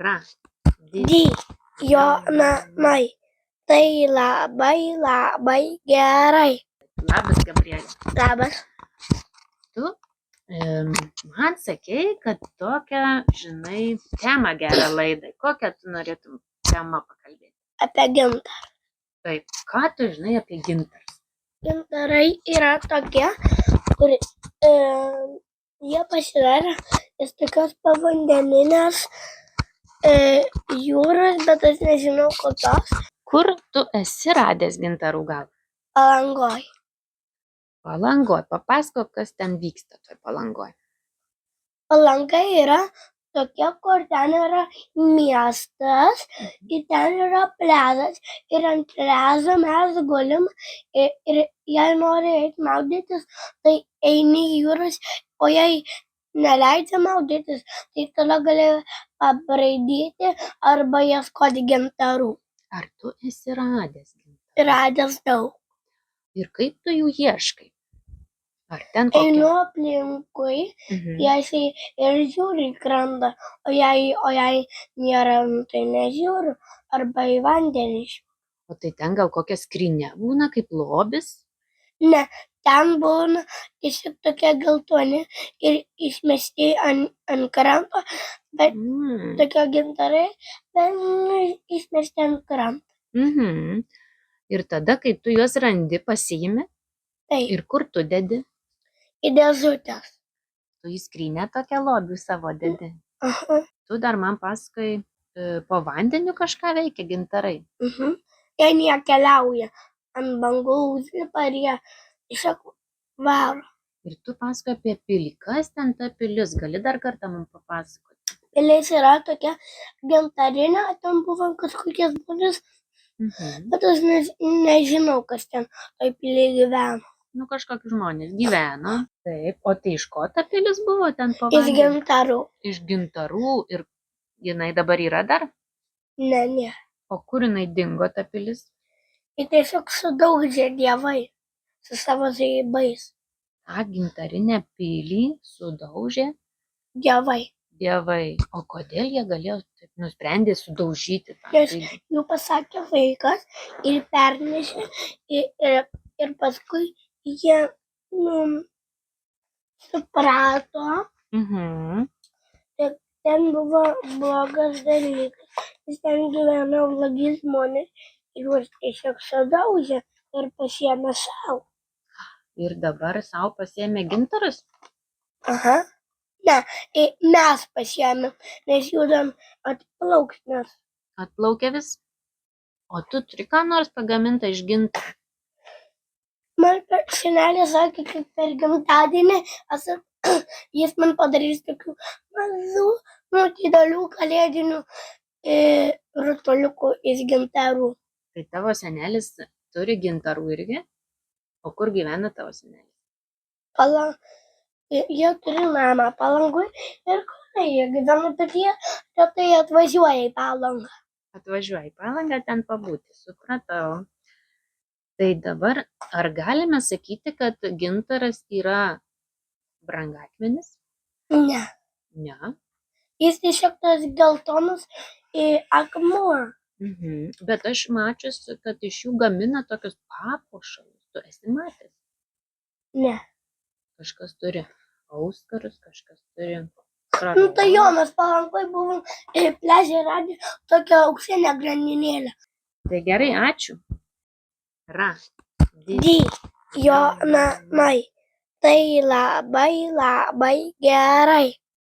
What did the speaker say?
Ra. Di jo namai. Tai labai labai gerai. Labas, Gabrielė. Labas. Tu man sakei, kad tokią, žinai, temą gerą laidai. Kokią tu norėtum temą pakalbėti? Apie gintarą. Taip, ką tu žinai apie gintarus? Gintarai yra tokie, kur jie pasidarė iš tokios povandeninės jūros, bet aš nežinau kokios. Kur tu esi radęs gintarų gal? Palangoj. Palangoj. Papasakok, kas ten vyksta toj Palangoj. Palanga yra tokia, kur ten yra miestas ir ten yra plezas ir ant plezo mes gulim ir jei nori eiti maudytis, tai eini į jūras, o jei neleidžia maudytis, tai tada gali pabraidyti arba ieškoti gintarų. Ar tu esi radęs gintarų? Radęs daug. Ir kaip tu jų ieškai? Ar ten kokia? Einu aplinkui, tiesiai ir žiūriu į krantą, o jei nėra, tai nežiūriu, arba į vandenį. O tai ten gal kokia skrynia būna kaip lobis? Ne, ten būna tiesiog tokie geltoni ir išmesti ant kranto, bet tokie gintarai, bet išmesti ant kranto. Ir tada, kai tu juos randi, pasiimi? Taip. Ir kur tu dedi? Į dėžutes. Tu į skrynę tokią lobių savo dedi? Tu dar man pasakai, po vandeniu kažką veikia gintarai? Jie nekeliauja, ant bangų užlipa ir jie tiesiog varo. Ir tu pasakai apie pilį. Kas ten ta pilis? Gali dar kartą man papasakoti? Pilis yra tokia gintarinė, ten buvo kažkokias būdus, bet aš nežinau, kas ten toj piliai gyveno. Nu, kažkokie žmonės gyveno. Taip, o tai iš ko ta pilis buvo ten po Iš vandeniu? gintarų. Iš gintarų. Ir jinai dabar yra dar? Ne. O kur jinai dingo ta pilis? Ir tiesiog sudaužė dievai su savo žaibais. tą gintarinę pilį sudaužė Dievai. dievai. O kodėl jie galėjo taip nusprendė sudaužyti tą Nes pilį? jų pasakė vaikas ir pernešė ir paskui jie suprato, kad ten buvo blogas dalykas. Nes ten gyveno blogi žmonės ir juos tiesiog sudaužė ir pasiėmė savo. Ir dabar savo pasiėmė gintarus? Aha. Ne, mes pasiėmėm, nes judam atplauks mes. Atplaukė vis? O tu turi ką nors pagamintą iš gintaro? Man senelis sakė, kad per gimtadienį jis man padarys tokių mažų, didelių kalėdinių rutuliukų iš gintarų. Tai tavo senelis turi gintarų irgi? O kur gyvena tavo senelis? Jie turi namą Palangoj ir Kaune jie gyvena, bet jie retai atvažiuoja į Palangą. Atvažiuoja į Palangą ten pabūti, supratau. Tai dabar, ar galime sakyti, kad gintaras yra brangakmenis? Ne. Ne. Jis tiesiog tas geltonas akmuo. Bet aš mačiusi, kad iš jų gamina tokius papuošalus. Tu esi matęs? Ne. Kažkas turi auskarus, kažkas turi Tai jo, mes Palangoj buvom pliaže radę tokią auksinę grandinėlę. Tai gerai, ačiū. Ra. Di jo namai. Tai labai labai gerai.